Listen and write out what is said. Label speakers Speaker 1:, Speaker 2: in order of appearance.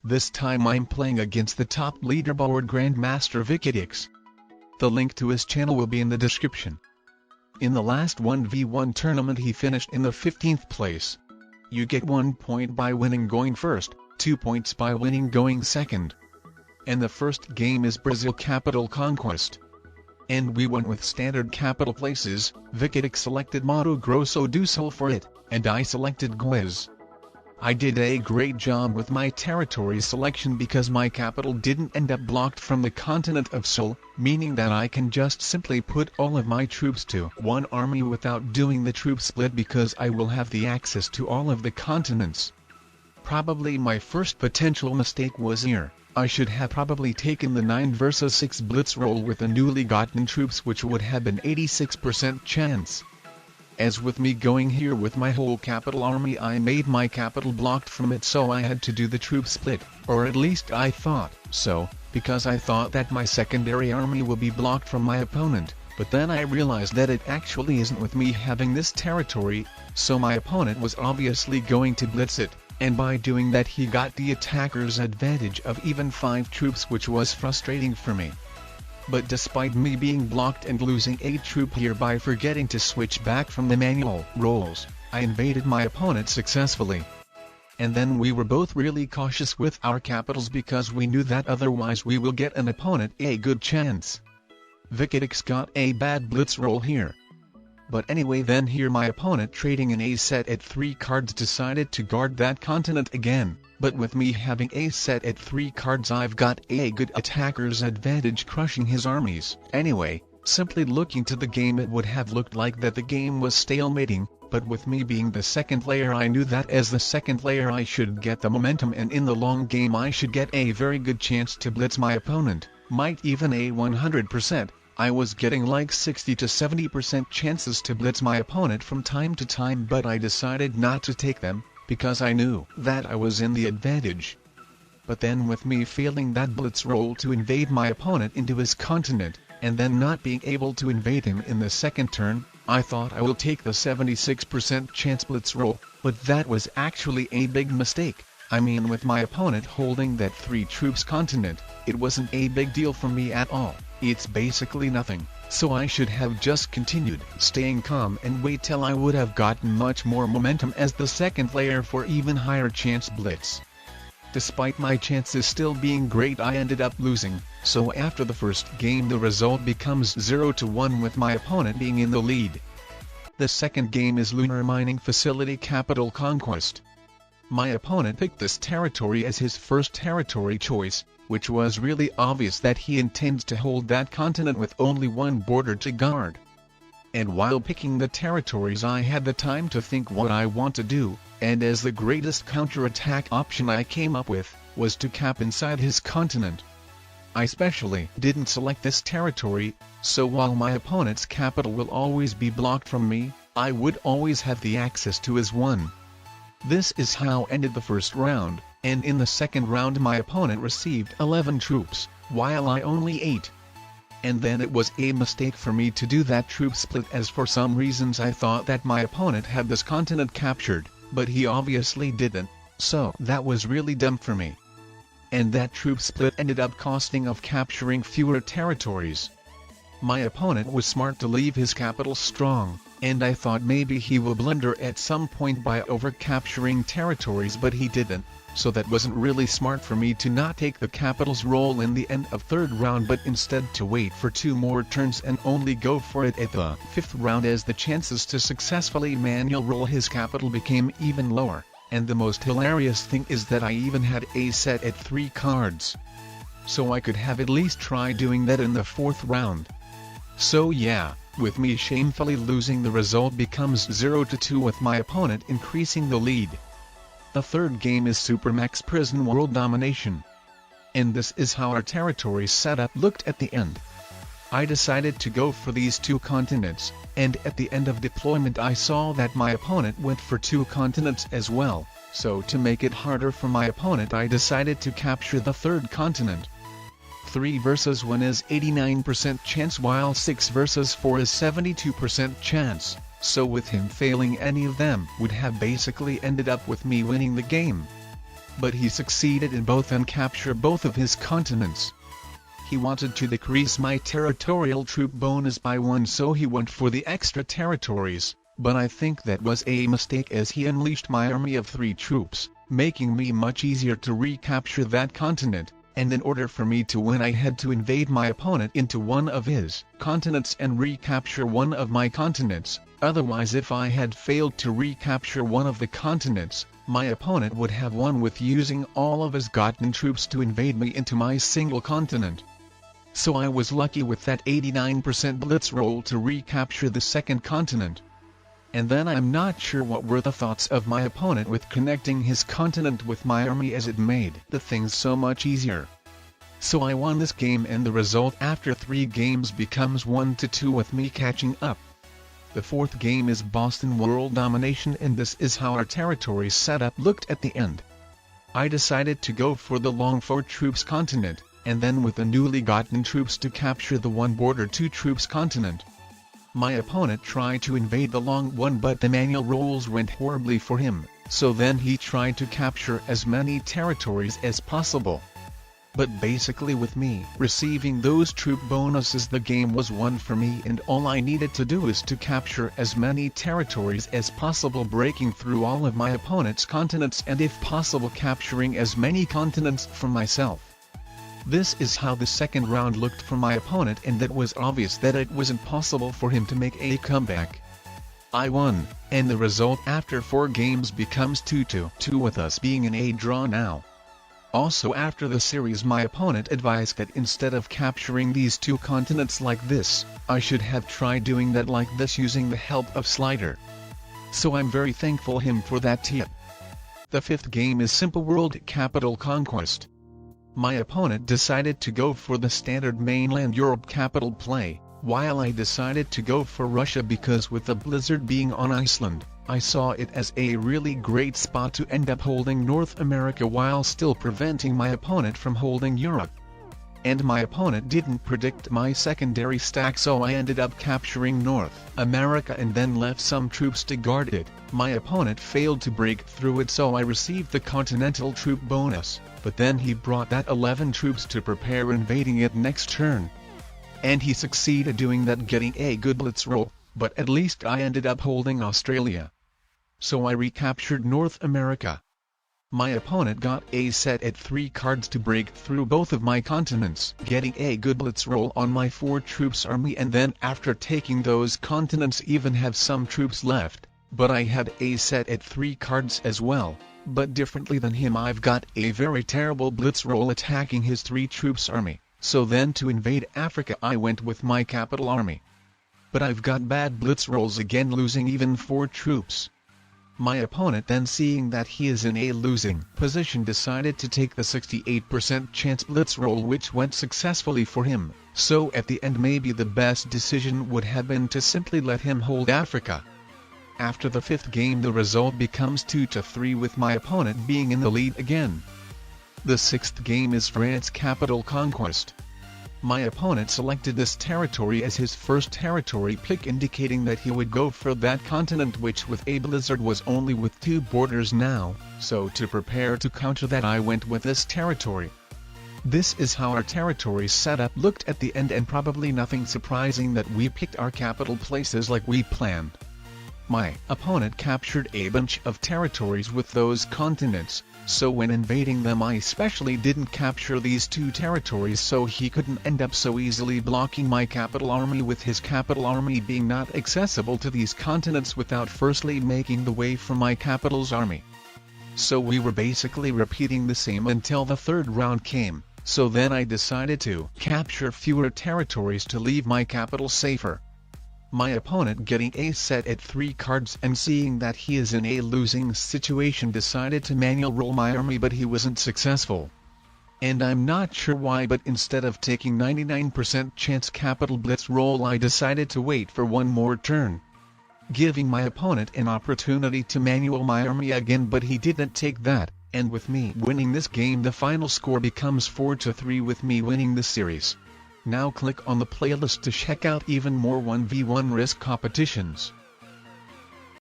Speaker 1: This time I'm playing against the top leaderboard Grandmaster Vickydix. The link to his channel will be in the description. In the last 1v1 tournament he finished in the 15th place. You get 1 point by winning going first, 2 points by winning going second. And the first game is Brazil capital Conquest. And we went with standard capital places. Vickydix selected Mato Grosso do Sul for it, and I selected Goiás. I did a great job with my territory selection because my capital didn't end up blocked from the continent of Sul, meaning that I can just simply put all of my troops to one army without doing the troop split because I will have the access to all of the continents. Probably my first potential mistake was here. I should have probably taken the 9 vs 6 blitz roll with the newly gotten troops, which would have been 86% chance. As with me going here with my whole capital army, I made my capital blocked from it, so I had to do the troop split, or at least I thought so, because I thought that my secondary army will be blocked from my opponent, but then I realized that it actually isn't with me having this territory, so my opponent was obviously going to blitz it, and by doing that he got the attacker's advantage of even 5 troops, which was frustrating for me. But despite me being blocked and losing a troop here by forgetting to switch back from the manual rolls, I invaded my opponent successfully. And then we were both really cautious with our capitals because we knew that otherwise we will get an opponent a good chance. Vickydix got a bad blitz roll here. But anyway, then here my opponent trading an ace set at 3 cards decided to guard that continent again. But with me having a set at 3 cards, I've got a good attacker's advantage, crushing his armies. Anyway, simply looking to the game, it would have looked like that the game was stalemating, but with me being the second player, I knew that as the second player I should get the momentum, and in the long game I should get a very good chance to blitz my opponent, might even a 100%. I was getting like 60 to 70% chances to blitz my opponent from time to time, but I decided not to take them, because I knew that I was in the advantage. But then with me failing that blitz roll to invade my opponent into his continent, and then not being able to invade him in the second turn, I thought I will take the 76% chance blitz roll, but that was actually a big mistake. I mean, with my opponent holding that 3 troops continent, it wasn't a big deal for me at all. It's basically nothing, so I should have just continued staying calm and wait till I would have gotten much more momentum as the second player for even higher chance blitz. Despite my chances still being great, I ended up losing, so after the first game the result becomes 0-1 with my opponent being in the lead. The second game is Lunar mining facility capital Conquest. My opponent picked this territory as his first territory choice, which was really obvious that he intends to hold that continent with only 1 border to guard. And while picking the territories, I had the time to think what I want to do, and as the greatest counter-attack option I came up with, was to cap inside his continent. I specially didn't select this territory, so while my opponent's capital will always be blocked from me, I would always have the access to his one. This is how ended the first round, and in the second round my opponent received 11 troops, while I only 8. And then it was a mistake for me to do that troop split, as for some reasons I thought that my opponent had this continent captured, but he obviously didn't, so that was really dumb for me. And that troop split ended up costing of capturing fewer territories. My opponent was smart to leave his capital strong, and I thought maybe he will blunder at some point by over-capturing territories, but he didn't, so that wasn't really smart for me to not take the capital's roll in the end of third round, but instead to wait for 2 more turns and only go for it at the 5th round, as the chances to successfully manual roll his capital became even lower, and the most hilarious thing is that I even had a set at 3 cards. So I could have at least tried doing that in the 4th round. So yeah, with me shamefully losing, the result becomes 0-2 with my opponent increasing the lead. The third game is Supermax Prison Domination. And this is how our territory setup looked at the end. I decided to go for these 2 continents, and at the end of deployment I saw that my opponent went for 2 continents as well, so to make it harder for my opponent I decided to capture the 3rd continent. 3 vs 1 is 89% chance, while 6 vs 4 is 72% chance. So with him failing any of them would have basically ended up with me winning the game. but he succeeded in both and capture both of his continents. He wanted to decrease my territorial troop bonus by 1, so he went for the extra territories, but I think that was a mistake as he unleashed my army of 3 troops, making me much easier to recapture that continent, and in order for me to win I had to invade my opponent into one of his continents and recapture one of my continents. Otherwise, if I had failed to recapture one of the continents, my opponent would have won with using all of his gotten troops to invade me into my single continent. So I was lucky with that 89% blitz roll to recapture the second continent. And then I'm not sure what were the thoughts of my opponent with connecting his continent with my army, as it made the things so much easier. So I won this game, and the result after 3 games becomes 1-2 with me catching up. The 4th game is Boston World Domination, and this is how our territory setup looked at the end. I decided to go for the long 4 troops continent, and then with the newly gotten troops to capture the 1 border 2 troops continent. My opponent tried to invade the long one, but the manual rolls went horribly for him, so then he tried to capture as many territories as possible. But basically with me receiving those troop bonuses, the game was won for me, and all I needed to do is to capture as many territories as possible, breaking through all of my opponent's continents and if possible capturing as many continents for myself. This is how the second round looked for my opponent, and it was obvious that it was impossible for him to make a comeback. I won, and the result after 4 games becomes 2-2 with us being in a draw now. Also after the series, my opponent advised that instead of capturing these 2 continents like this, I should have tried doing that like this using the help of Slider. So I'm very thankful him for that tip. The 5th game is Simple World Capital Conquest. My opponent decided to go for the standard mainland Europe capital play, while I decided to go for Russia because with the blizzard being on Iceland, I saw it as a really great spot to end up holding North America while still preventing my opponent from holding Europe. And my opponent didn't predict my secondary stack, so I ended up capturing North America and then left some troops to guard it. My opponent failed to break through it, so I received the continental troop bonus, but then he brought that 11 troops to prepare invading it next turn. And he succeeded doing that, getting a good blitz roll, but at least I ended up holding Australia. So I recaptured North America. My opponent got a set at 3 cards to break through both of my continents, getting a good blitz roll on my 4 troops army, and then after taking those continents even have some troops left, but I had a set at 3 cards as well. But differently than him, I've got a very terrible blitz roll attacking his 3 troops army, so then to invade Africa I went with my capital army. But I've got bad blitz rolls again, losing even 4 troops. My opponent then, seeing that he is in a losing position, decided to take the 68% chance blitz roll, which went successfully for him, so at the end maybe the best decision would have been to simply let him hold Africa. After the 5th game the result becomes 2-3 with my opponent being in the lead again. The 6th game is France Capital Conquest. My opponent selected this territory as his first territory pick, indicating that he would go for that continent, which with a blizzard was only with 2 borders now, so to prepare to counter that I went with this territory. This is how our territory setup looked at the end, and probably nothing surprising that we picked our capital places like we planned. My opponent captured a bunch of territories with those continents, so when invading them I especially didn't capture these 2 territories, so he couldn't end up so easily blocking my capital army, with his capital army being not accessible to these continents without firstly making the way for my capital's army. So we were basically repeating the same until the 3rd round came, so then I decided to capture fewer territories to leave my capital safer. My opponent, getting a set at 3 cards and seeing that he is in a losing situation, decided to manual roll my army, but he wasn't successful. And I'm not sure why, but instead of taking 99% chance capital blitz roll I decided to wait for one more turn, giving my opponent an opportunity to manual my army again, but he didn't take that, and with me winning this game the final score becomes 4-3 with me winning the series. Now click on the playlist to check out even more 1v1 risk competitions.